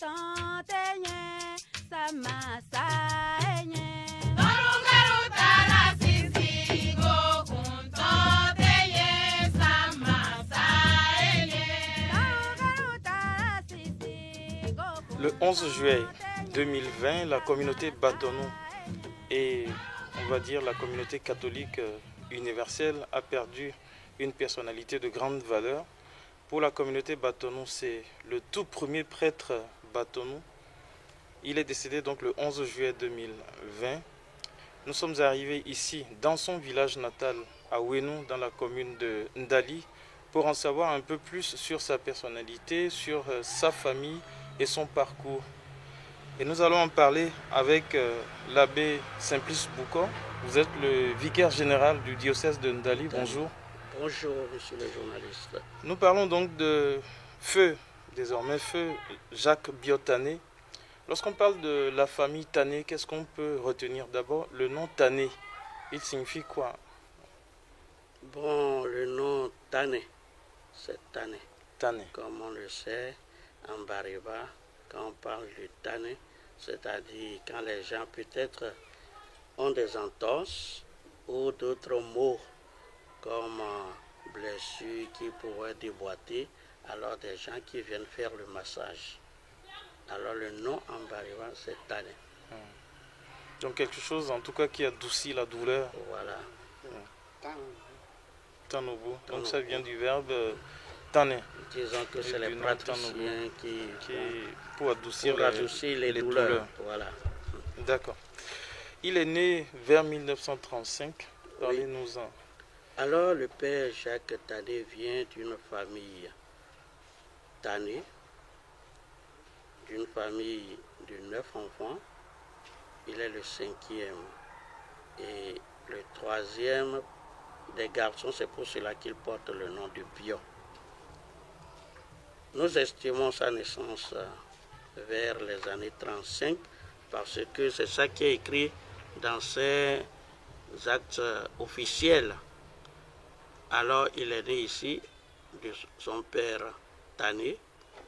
Le 11 juillet 2020, la communauté Batonou et on va dire la communauté catholique universelle a perdu une personnalité de grande valeur. Pour la communauté Batonou, c'est le tout premier prêtre Batonou. Il est décédé donc le 11 juillet 2020. Nous sommes arrivés ici, dans son village natal, à Ouénou, dans la commune de Ndali, pour en savoir un peu plus sur sa personnalité, sur sa famille et son parcours. Et nous allons en parler avec l'abbé Simplice Bouko. Vous êtes le vicaire général du diocèse de Ndali. Bonjour. Bonjour, monsieur le journaliste. Nous parlons donc de feu, désormais feu Jacques Biotané. Lorsqu'on parle de la famille Tané, qu'est-ce qu'on peut retenir? D'abord, le nom Tané, il signifie quoi? Bon, le nom Tané, c'est Tané. Tané. Comme on le sait, en Bariba, quand on parle de Tané, c'est-à-dire quand les gens peut-être ont des entorses ou d'autres maux comme blessures qui pourraient déboîter, alors des gens qui viennent faire le massage. Alors le nom en Bariba, c'est Tané. Donc quelque chose en tout cas qui adoucit la douleur. Voilà. Tanobu. Donc ça vient du verbe Tané. Disons que c'est les praticiens qui pour adoucir les douleurs. Voilà. D'accord. Il est né vers 1935. Parlez-nous-en. Alors le père Jacques Tané vient d'une famille Tané, d'une famille de 9 enfants. Il est le 5e et le 3e des garçons. C'est pour cela qu'il porte le nom de Bio. Nous estimons sa naissance vers les années 35 parce que c'est ça qui est écrit dans ses actes officiels. Alors il est né ici de son père Tané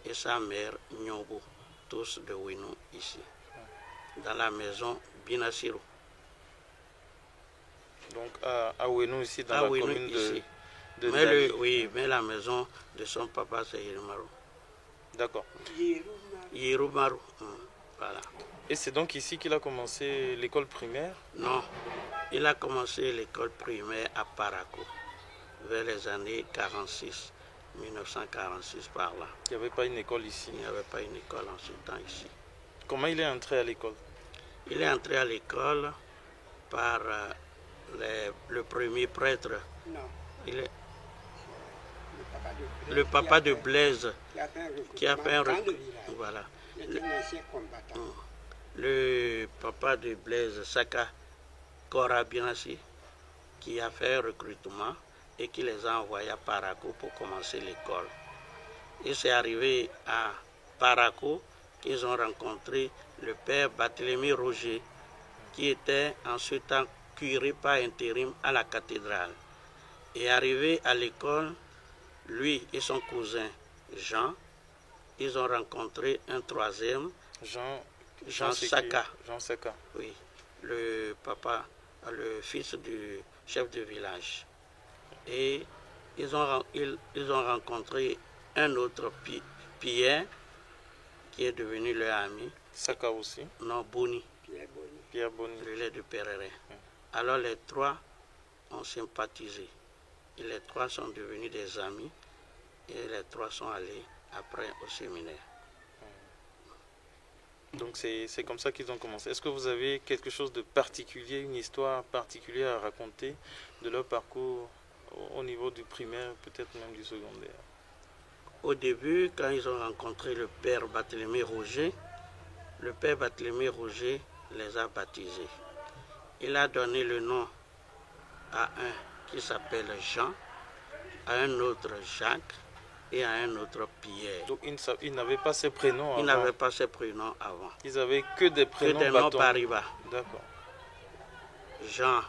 et sa mère Nyobo, tous de Ouénou ici, dans la maison Binasiro. Donc à Ouénou ici, dans la commune de mais la maison de son papa c'est Yerumaru. D'accord. Yerumaru, voilà. Et c'est donc ici qu'il a commencé l'école primaire? Non, il a commencé l'école primaire à Parakou, vers les années 46, 1946 par là. Il n'y avait pas une école ici? Il n'y avait pas une école en ce temps ici. Comment il est entré à l'école? Il est entré à l'école par le premier prêtre. Non. Il est le papa de Blaise qui a fait un recrutement. Voilà. Le papa de Blaise, Saka Korabinasi, qui a fait un recrutement et qui les a envoyés à Parakou pour commencer l'école. Et c'est arrivé à Parakou qu'ils ont rencontré le père Barthélemy Roger, qui était en ce temps curé par intérim à la cathédrale. Et arrivé à l'école, lui et son cousin Jean, ils ont rencontré un troisième, Jean Saka. Jean Saka. Oui, le fils du chef de village. Et ils ont rencontré un autre Pierre, qui est devenu leur ami. Saka aussi? Non, Boni. Pierre Boni. Il est de Pérérin. Alors les trois ont sympathisé. Et les trois sont devenus des amis. Et les trois sont allés après au séminaire. Donc c'est comme ça qu'ils ont commencé. Est-ce que vous avez quelque chose de particulier, une histoire particulière à raconter de leur parcours au niveau du primaire, peut-être même du secondaire? Au début, quand ils ont rencontré le père Barthélemy Roger, le père Barthélemy Roger les a baptisés. Il a donné le nom à un qui s'appelle Jean, à un autre Jacques et à un autre Pierre. Donc ils n'avaient pas ces prénoms avant? Ils n'avaient pas ces prénoms avant. Ils n'avaient que des prénoms noms Bariba. D'accord. Jean,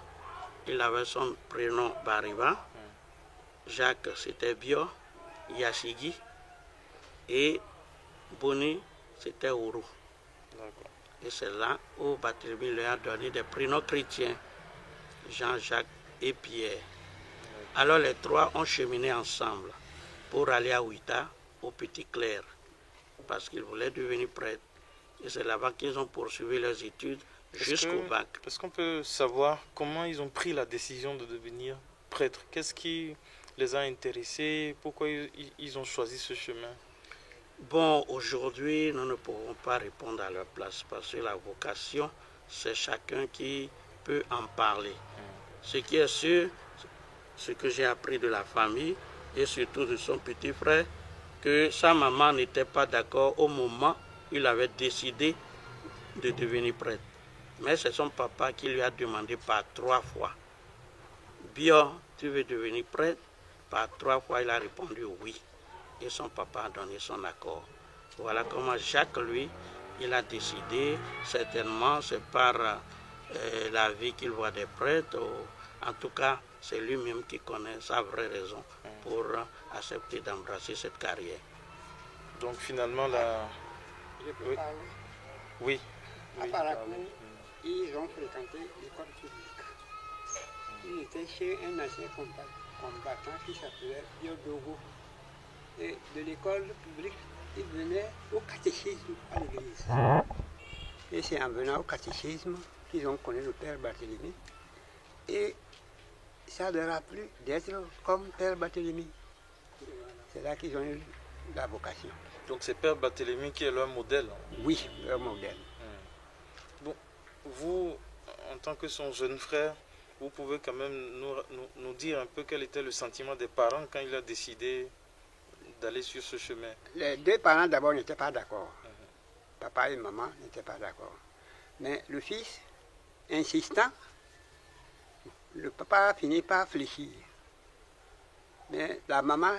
il avait son prénom Bariba. Jacques, c'était Bio, Yashigi. Et Boni, c'était Ourou. Et c'est là où Barthélemy lui a donné des prénoms chrétiens, Jean-Jacques et Pierre. Alors les trois ont cheminé ensemble pour aller à Ouïta, au Petit Clair, parce qu'ils voulaient devenir prêtres. Et c'est là-bas qu'ils ont poursuivi leurs études jusqu'au bac. Est-ce qu'on peut savoir comment ils ont pris la décision de devenir prêtres? Qu'est-ce qui les a intéressés? Pourquoi ils ont choisi ce chemin? Bon, aujourd'hui, nous ne pourrons pas répondre à leur place parce que la vocation, c'est chacun qui peut en parler. Ce qui est sûr, ce que j'ai appris de la famille et surtout de son petit frère, que sa maman n'était pas d'accord au moment où il avait décidé de devenir prêtre. Mais c'est son papa qui lui a demandé par 3 fois. Bio, tu veux devenir prêtre? Par 3 fois, il a répondu oui. Et son papa a donné son accord. Voilà comment Jacques, lui, il a décidé. Certainement, c'est par la vie qu'il voit des prêtres. En tout cas, c'est lui-même qui connaît sa vraie raison pour accepter d'embrasser cette carrière. Donc finalement, la... Je peux parler? Oui. À Parakou, ils ont fréquenté l'école publique. Ils étaient chez un ancien combattant qui s'appelait Biodogo. Et de l'école publique, ils venaient au catéchisme à l'église. Et c'est en venant au catéchisme qu'ils ont connu le père Barthélemy. Et ça leur a plu d'être comme père Barthélemy. C'est là qu'ils ont eu la vocation. Donc c'est père Barthélemy qui est leur modèle? Oui, leur modèle. Bon, vous, en tant que son jeune frère, vous pouvez quand même nous dire un peu quel était le sentiment des parents quand il a décidé d'aller sur ce chemin? Les 2 parents d'abord n'étaient pas d'accord. Papa et maman n'étaient pas d'accord. Mais le fils, insistant, le papa a fini par fléchir. Mais la maman,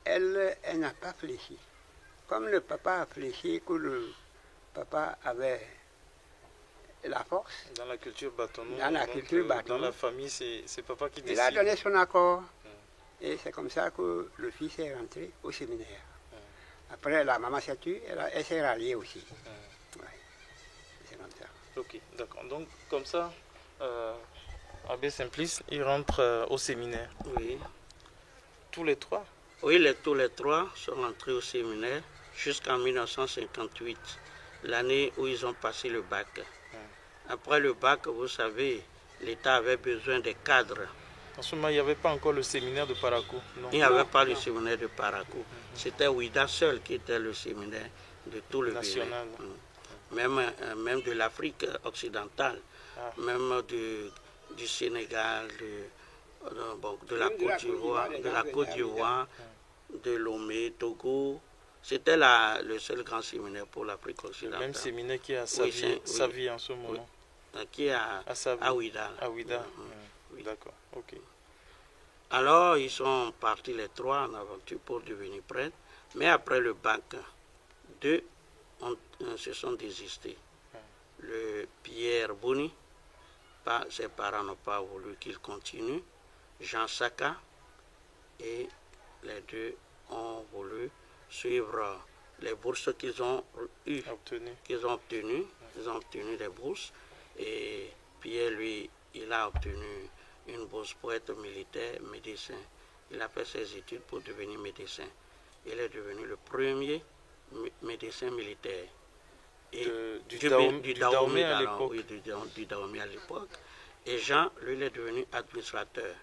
elle n'a pas fléchi. Comme le papa a fléchi, que le papa avait la force. Dans la culture bâtonneau, dans la famille, c'est papa qui décide. Il a donné son accord. Et c'est comme ça que le fils est rentré au séminaire. Après, la maman s'est tue, elle s'est ralliée aussi. Ouais. C'est comme ça. Ok, d'accord. Donc, comme ça, Abbé Simplice, il rentre au séminaire. Oui. Tous les 3? Oui, tous les 3 sont rentrés au séminaire jusqu'en 1958, l'année où ils ont passé le bac. Après le bac, vous savez, l'État avait besoin des cadres. En ce moment, il n'y avait pas encore le séminaire de Parakou. Il n'y avait pas le séminaire de Parakou. C'était Ouïda seul qui était le séminaire de tout le national. Même de l'Afrique occidentale, même du Sénégal, de la Côte d'Ivoire, de Lomé, Togo. C'était le seul grand séminaire pour l'Afrique occidentale. Le même séminaire qui est à Savie en ce moment. Qui est à Ouïda. À Ouïda. Oui. D'accord, ok. Alors, ils sont partis les 3 en aventure pour devenir prêtres. Mais après le bac, 2 se sont désistés. Le Pierre Bouni, ses parents n'ont pas voulu qu'il continue. Jean Saka, et les 2 ont voulu suivre les bourses qu'ils ont obtenues. Ils ont obtenu des bourses. Et Pierre, lui, il a obtenu une bourse pour être militaire, médecin. Il a fait ses études pour devenir médecin. Il est devenu le premier médecin militaire. Et du Dahomey à l'époque. Oui, du Dahomey à l'époque. Et Jean, lui, il est devenu administrateur.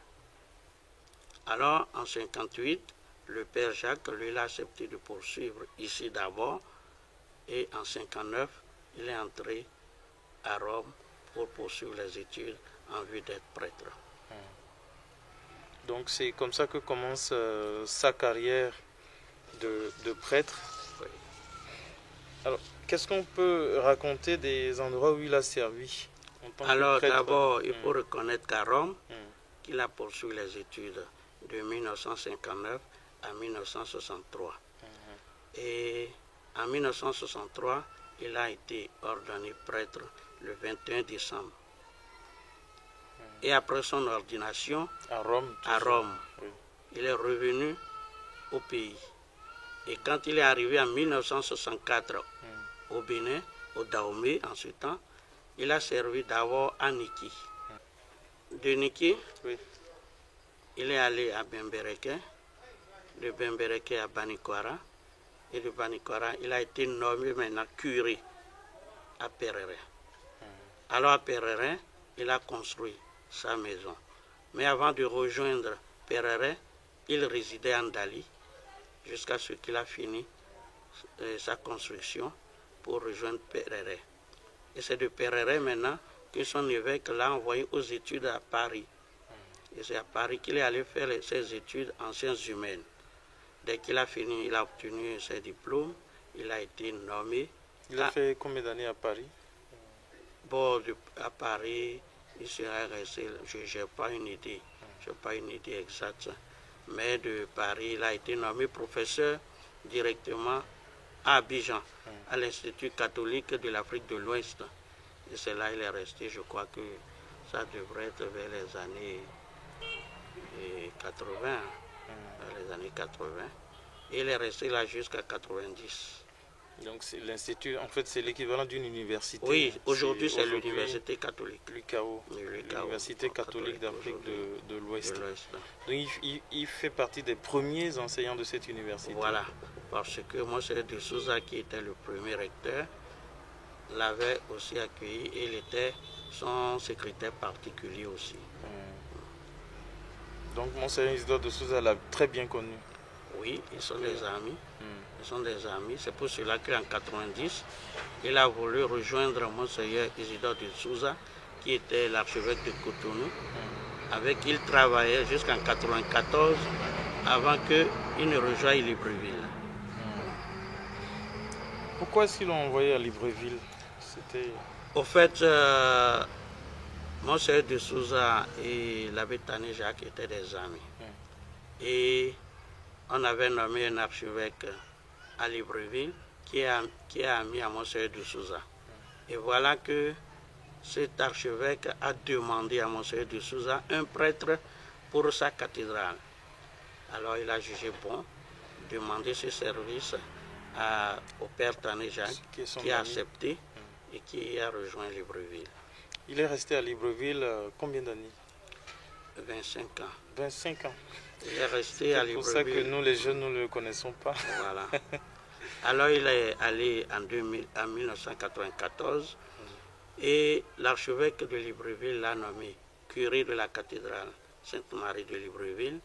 Alors, en 1958, le père Jacques, lui, il a accepté de poursuivre ici d'abord. Et en 1959, il est entré à Rome pour poursuivre les études en vue d'être prêtre. Donc c'est comme ça que commence sa carrière de prêtre. Oui. Alors, qu'est-ce qu'on peut raconter des endroits où il a servi en tant que prêtre? D'abord, il faut reconnaître qu'à Rome, qu'il a poursuivi les études de 1959 à 1963. Et en 1963, il a été ordonné prêtre le 21 décembre. Et après son ordination à Rome, oui, il est revenu au pays. Et quand il est arrivé en 1964 au Bénin, au Dahomey en ce temps. Il a servi d'abord à Niki. De Niki, Oui. il est allé à Bembereke, de Bembereke à Banikwara, et de Banikwara, il a été nommé maintenant curé à Perere. Alors à Perere, il a construit sa maison. Mais avant de rejoindre Perere, il résidait en Dali, jusqu'à ce qu'il a fini sa construction pour rejoindre Perere. Et c'est de Perere maintenant que son évêque l'a envoyé aux études à Paris. Et c'est à Paris qu'il est allé faire ses études en sciences humaines. Dès qu'il a fini, il a obtenu ses diplômes, il a été nommé. Il a fait combien d'années à Paris? Bon, à Paris, il serait resté, je n'ai pas une idée, exacte. Mais de Paris, il a été nommé professeur directement à Abidjan, à l'Institut catholique de l'Afrique de l'Ouest. Et c'est là qu'il est resté, je crois que ça devrait être vers les années 80. Les années 80. Et il est resté là jusqu'à 90. Donc c'est l'Institut, en fait c'est l'équivalent d'une université. Oui, aujourd'hui c'est l'Université catholique. L'UCAO, l'Université catholique d'Afrique de l'Ouest. Donc il fait partie des premiers enseignants de cette université. Voilà, parce que Monseigneur de Souza, qui était le premier recteur, l'avait aussi accueilli et il était son secrétaire particulier aussi. Donc Monseigneur Isidore de Souza l'a très bien connu. Oui, ils sont des amis. Ils sont des amis. C'est pour cela qu'en 90, il a voulu rejoindre Monseigneur Isidore de Souza, qui était l'archevêque de Cotonou, avec qui il travaillait jusqu'en 94, avant qu'il ne rejoigne Libreville. Pourquoi est-ce qu'ils l'ont envoyé à Libreville? Au fait, Monseigneur de Souza et l'abbé Tané Jacques étaient des amis. Et on avait nommé un archevêque à Libreville qui est ami à Monseigneur de Souza. Et voilà que cet archevêque a demandé à Monseigneur de Souza un prêtre pour sa cathédrale. Alors il a jugé bon de demander ce service au père Tané Jacques, qui a accepté et qui a rejoint Libreville. Il est resté à Libreville combien d'années? 25 ans. 25 ans. Il est resté à Libreville. C'est pour ça que nous, les jeunes, nous ne le connaissons pas. Voilà. Alors, il est allé en 1994 et l'archevêque de Libreville l'a nommé curé de la cathédrale Sainte-Marie de Libreville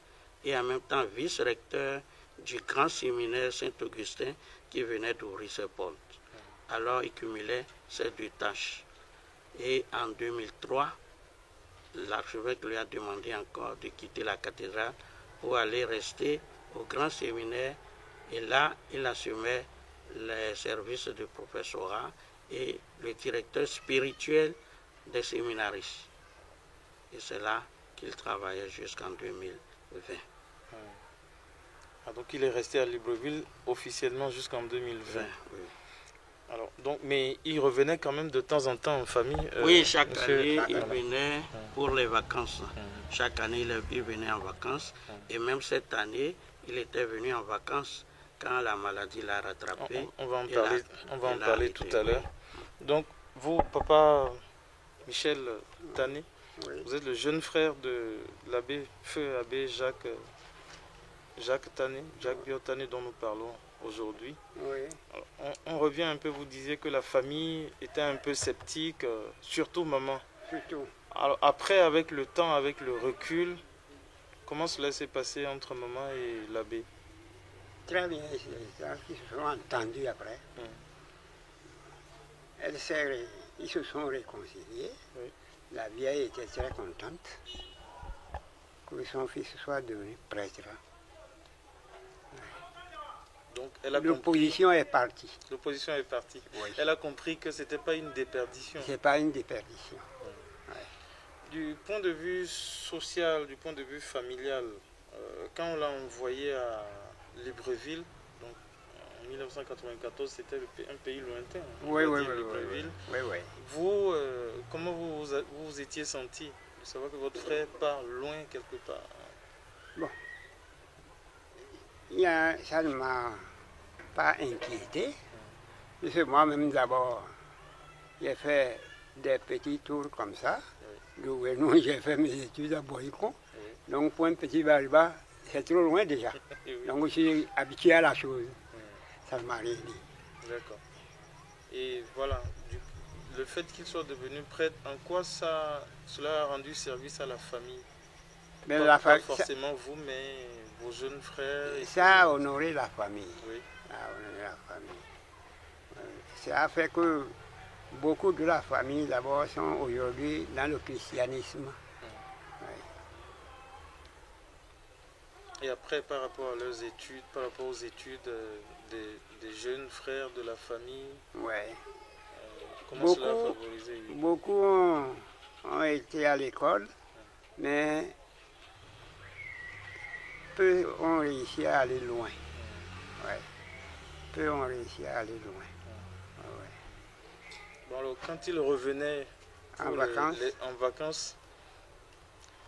et en même temps vice-recteur du grand séminaire Saint-Augustin qui venait d'ouvrir ses portes. Alors, il cumulait ces deux tâches. Et en 2003, l'archevêque lui a demandé encore de quitter la cathédrale pour aller rester au grand séminaire. Et là, il assumait les services de professorat et le directeur spirituel des séminaristes. Et c'est là qu'il travaillait jusqu'en 2020. Donc il est resté à Libreville officiellement jusqu'en 2020. Oui. Alors, donc, mais il revenait quand même de temps en temps en famille. Oui, chaque année, il venait pour les vacances. Chaque année, il venait en vacances. Et même cette année, il était venu en vacances quand la maladie l'a rattrapé. On va en parler tout à l'heure. Donc, vous, papa Michel Tané, vous êtes le jeune frère de l'abbé, feu abbé Jacques Tané, Jacques Biot Tané dont nous parlons aujourd'hui. Oui. Alors, on revient un peu, vous disiez que la famille était un peu sceptique, surtout maman. Surtout. Alors après, avec le temps, avec le recul, comment cela s'est passé entre maman et l'abbé? Très bien, ils se sont entendus après. Ils se sont réconciliés. Oui. La vieille était très contente que son fils soit devenu prêtre. Donc elle a L'opposition est partie. L'opposition est partie. Oui. Elle a compris que ce n'était pas une déperdition. Ce n'est pas une déperdition. Ouais. Du point de vue social, du point de vue familial, quand on l'a envoyé à Libreville, donc en 1994, c'était un pays lointain. Oui. Vous, comment vous vous étiez senti de savoir que votre frère part loin quelque part? Bon. Ça ne m'a pas inquiété Parce que moi-même d'abord, j'ai fait des petits tours comme ça. Oui. Nous, j'ai fait mes études à Boycon. Oui. Donc pour un petit Bariba, c'est trop loin déjà. Oui. Donc je suis habitué à la chose. Ça ne m'a rien dit. D'accord. Et voilà, le fait qu'il soit devenu prêtre, en quoi cela a rendu service à la famille? Pas forcément ça, vous, mais vos jeunes frères. Ça a honoré la famille. Oui. Ça a honoré la famille. Ça a fait que beaucoup de la famille, d'abord, sont aujourd'hui dans le christianisme. Oui. Et après, par rapport à leurs études, par rapport aux études des jeunes frères de la famille, comment cela a favorisé? Beaucoup ont été à l'école, mais peu ont réussi à aller loin. Ouais. Peu ont réussi à aller loin. Bon, alors, quand ils revenaient en vacances,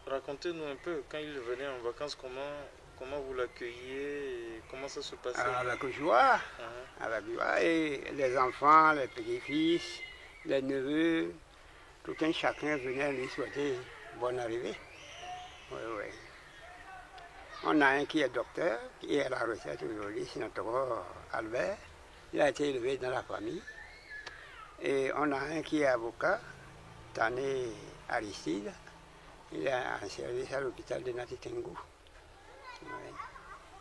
racontez-nous un peu, quand ils venaient en vacances, comment vous l'accueilliez et comment ça se passait? Avec joie, avec joie. Et les enfants, les petits-fils, les neveux, tout un chacun venait lui souhaiter bonne arrivée. Oui, oui. On a un qui est docteur, qui est à la retraite aujourd'hui, c'est notre Albert. Il a été élevé dans la famille. Et on a un qui est avocat, Tané Aristide. Il est en service à l'hôpital de Natitengu. Oui.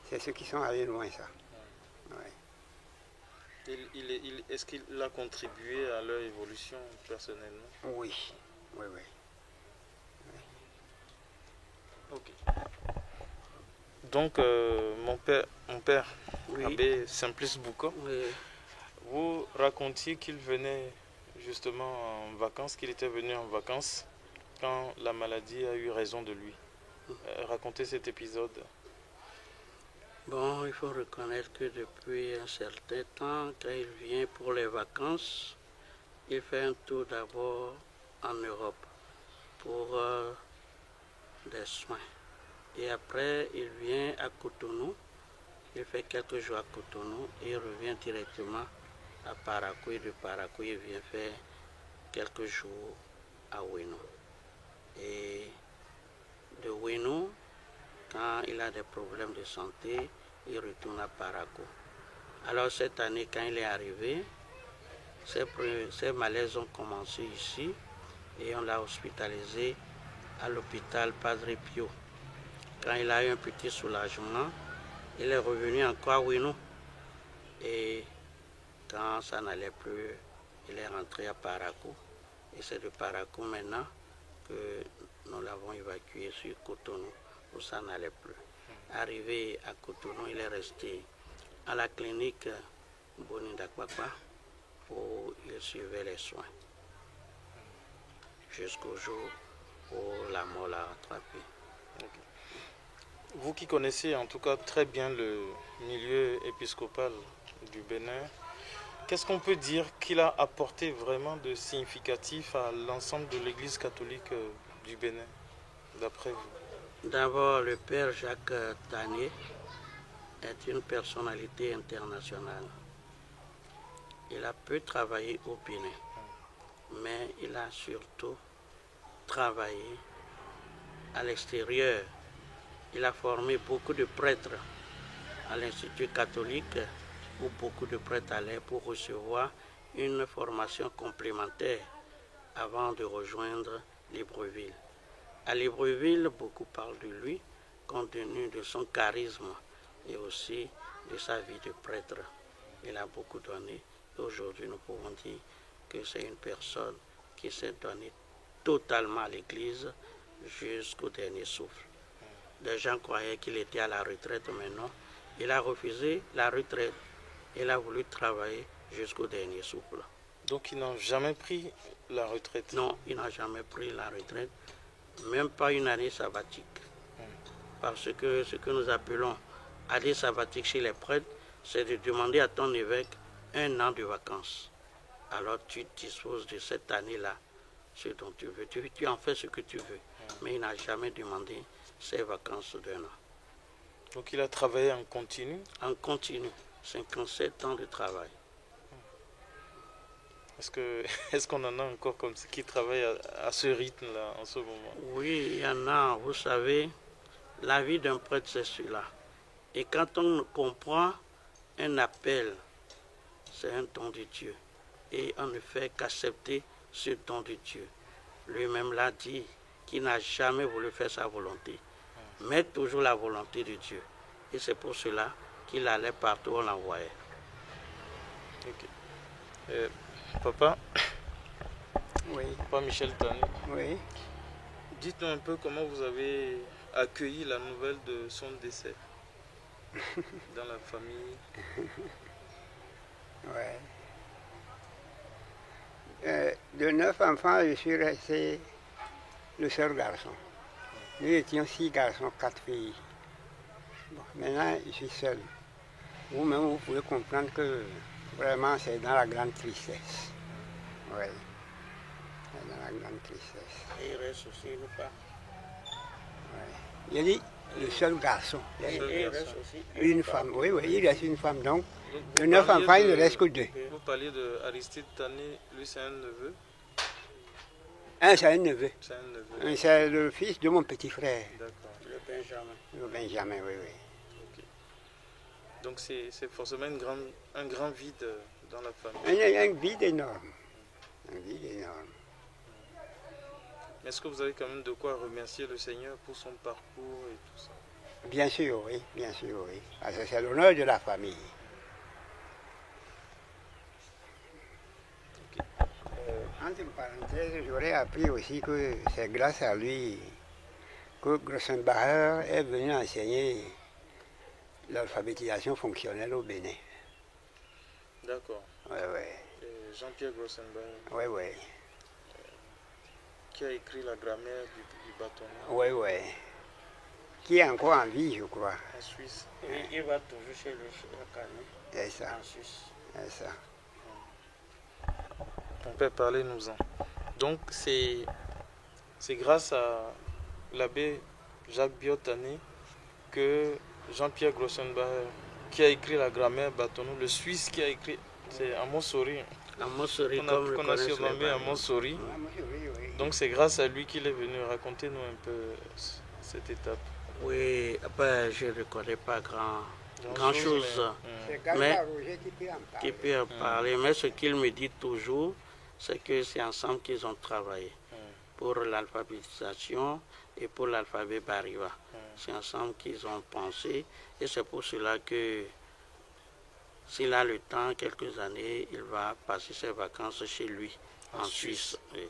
C'est ceux qui sont allés loin, ça. Oui. Est-ce qu'il a contribué à leur évolution personnellement? Oui, oui, oui. Oui. Ok. Donc, mon père, oui. Abbé Simplice Bouka, oui. Vous racontiez qu'il venait justement en vacances, qu'il était venu en vacances quand la maladie a eu raison de lui. Racontez cet épisode. Bon, il faut reconnaître que depuis un certain temps, quand il vient pour les vacances, il fait un tour d'abord en Europe pour des soins. Et après, il vient à Cotonou, il fait quelques jours à Cotonou et il revient directement à Parakou. Et de Parakou, il vient faire quelques jours à Ouénou. Et de Ouénou, quand il a des problèmes de santé, il retourne à Parakou. Alors cette année, quand il est arrivé, ces malaises ont commencé ici et on l'a hospitalisé à l'hôpital Padre Pio. Quand il a eu un petit soulagement, il est revenu encore à Ouénou. Et quand ça n'allait plus, il est rentré à Parakou. Et c'est de Parakou maintenant que nous l'avons évacué sur Cotonou, où ça n'allait plus. Arrivé à Cotonou, il est resté à la clinique Bonindakbakba où il suivait les soins. Jusqu'au jour où la mort l'a rattrapé. Okay. Vous qui connaissez en tout cas très bien le milieu épiscopal du Bénin, qu'est-ce qu'on peut dire qu'il a apporté vraiment de significatif à l'ensemble de l'Église catholique du Bénin, d'après vous? D'abord, le Père Jacques Tané est une personnalité internationale. Il a peu travaillé au Bénin, mais il a surtout travaillé à l'extérieur. Il a formé beaucoup de prêtres à l'Institut catholique où beaucoup de prêtres allaient pour recevoir une formation complémentaire avant de rejoindre Libreville. À Libreville, beaucoup parlent de lui compte tenu de son charisme et aussi de sa vie de prêtre. Il a beaucoup donné et aujourd'hui nous pouvons dire que c'est une personne qui s'est donnée totalement à l'Église jusqu'au dernier souffle. Les gens croyaient qu'il était à la retraite, mais non. Il a refusé la retraite. Il a voulu travailler jusqu'au dernier souffle. Donc il n'a jamais pris la retraite? Non, il n'a jamais pris la retraite, même pas une année sabbatique. Parce que ce que nous appelons année sabbatique chez les prêtres, c'est de demander à ton évêque 1 an de vacances. Alors tu disposes de cette année-là, ce dont tu veux. Tu en fais ce que tu veux. Mais il n'a jamais demandé ses vacances d'1 an. Donc il a travaillé en continu? En continu, 57 ans de travail. Est-ce qu'on en a encore comme ça qui travaillent à ce rythme-là en ce moment? Oui, il y en a. Vous savez, la vie d'un prêtre, c'est celui-là. Et quand on comprend un appel, c'est un don de Dieu. Et on ne fait qu'accepter ce don de Dieu. Lui-même l'a dit, qu'il n'a jamais voulu faire sa volonté, mais toujours la volonté de Dieu. Et c'est pour cela qu'il allait partout où on l'envoyait. Ok. Papa, Oui, Papa Michel Tani, oui. dites-nous un peu comment vous avez accueilli la nouvelle de son décès dans la famille. Ouais. De 9 enfants, je suis resté le seul garçon. Nous étions 6 garçons, 4 filles. Bon, maintenant, je suis seul. Vous-même, vous pouvez comprendre que vraiment, c'est dans la grande tristesse. Oui. C'est dans la grande tristesse. Et il reste aussi une femme. Ouais. J'ai dit le seul garçon. Et il reste aussi Une femme, oui, oui, il reste une femme. Donc, Donc, de vous 9 parliez enfants, il ne de- reste que 2. Vous parliez de Aristide Tani, lui c'est un neveu. Un, c'est un neveu. C'est un neveu. Un, c'est le fils de mon petit frère, D'accord. le Benjamin. le Benjamin, oui, oui. Ok. Donc c'est forcément un grand vide dans la famille. Un vide énorme. Un vide énorme. Mais est-ce que vous avez quand même de quoi remercier le Seigneur pour son parcours et tout ça? Bien sûr, oui, bien sûr, oui. Parce que c'est l'honneur de la famille. Entre parenthèses, j'aurais appris aussi que c'est grâce à lui que Grossenbacher est venu enseigner l'alphabétisation fonctionnelle au Bénin. D'accord. Oui, oui. Et Jean-Pierre Grossenbach, Oui, oui. qui a écrit la grammaire du bâtonnet Oui, oui. Qui est encore en vie, je crois. en Suisse. Il va toujours chez le Canet, C'est ça, en Suisse. c'est ça. On peut parler nous-en. Donc c'est grâce à l'abbé Jacques Biotani que Jean-Pierre Grossenbach, qui a écrit la grammaire bâtonneau, le Suisse qui a écrit, c'est à Montsori, À Montsori, qu'on comme le a connaissent les surnommé à Maliens. Montsori. Ah, oui, oui. Donc c'est grâce à lui qu'il est venu. Racontez-nous un peu cette étape. Oui, ben, je ne connais pas grand-chose C'est Mais- Gaspard Roger qui peut en qui parler. peut en parler, mais ce qu'il me dit toujours, c'est que c'est ensemble qu'ils ont travaillé pour l'alphabétisation et pour l'alphabet Bariba. C'est ensemble qu'ils ont pensé et c'est pour cela que s'il a le temps, quelques années, il va passer ses vacances chez lui en Suisse. Oui.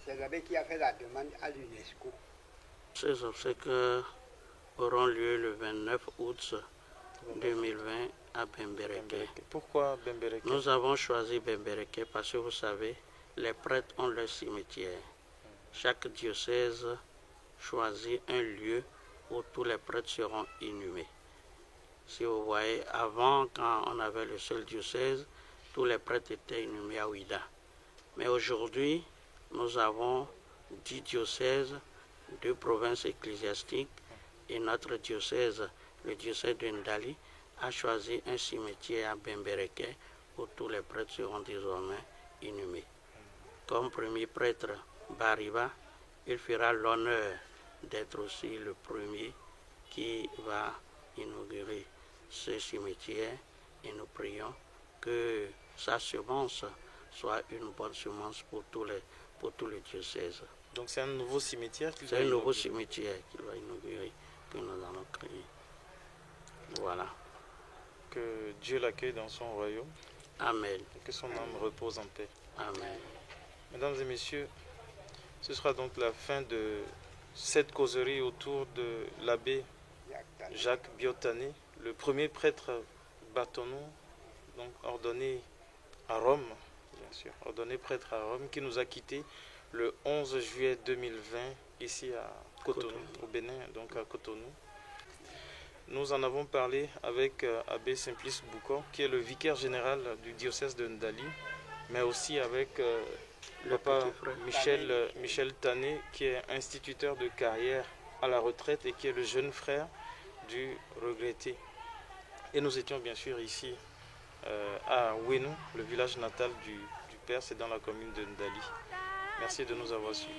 C'est l'abbé qui a fait la demande à l'UNESCO. Ces obsèques auront lieu le 29 août 2020 à Bembereke. Bembereke. Pourquoi Bembereke? Nous avons choisi Bembereke parce que vous savez, les prêtres ont leur cimetière. Chaque diocèse choisit un lieu où tous les prêtres seront inhumés. Si vous voyez, avant, quand on avait le seul diocèse, tous les prêtres étaient inhumés à Ouida. Mais aujourd'hui, nous avons 10 diocèses, 2 provinces ecclésiastiques, et notre diocèse, le diocèse de Ndali, a choisi un cimetière à Bembereke où tous les prêtres seront désormais inhumés. Comme premier prêtre Bariba, il fera l'honneur d'être aussi le premier qui va inaugurer ce cimetière et nous prions que sa semence soit une bonne semence pour tous les diocèses. Donc c'est un nouveau cimetière qu'il C'est va un nouveau inaugurer. cimetière qu'il va inaugurer, que nous allons créer. Voilà. Que Dieu l'accueille dans son royaume Amen. et que son âme repose en paix. Amen. Mesdames et messieurs, ce sera donc la fin de cette causerie autour de l'abbé Jacques Biotani, le premier prêtre bâtonneau, donc ordonné à Rome, bien sûr, ordonné prêtre à Rome, qui nous a quittés le 11 juillet 2020 ici à Cotonou, au Bénin, donc à Cotonou. Nous en avons parlé avec Abbé Simplice Boucor, qui est le vicaire général du diocèse de Ndali, mais aussi avec le papa Michel Tané, qui est instituteur de carrière à la retraite et qui est le jeune frère du regretté. Et nous étions bien sûr ici à Ouénou, le village natal du père, c'est dans la commune de Ndali. Merci de nous avoir suivis.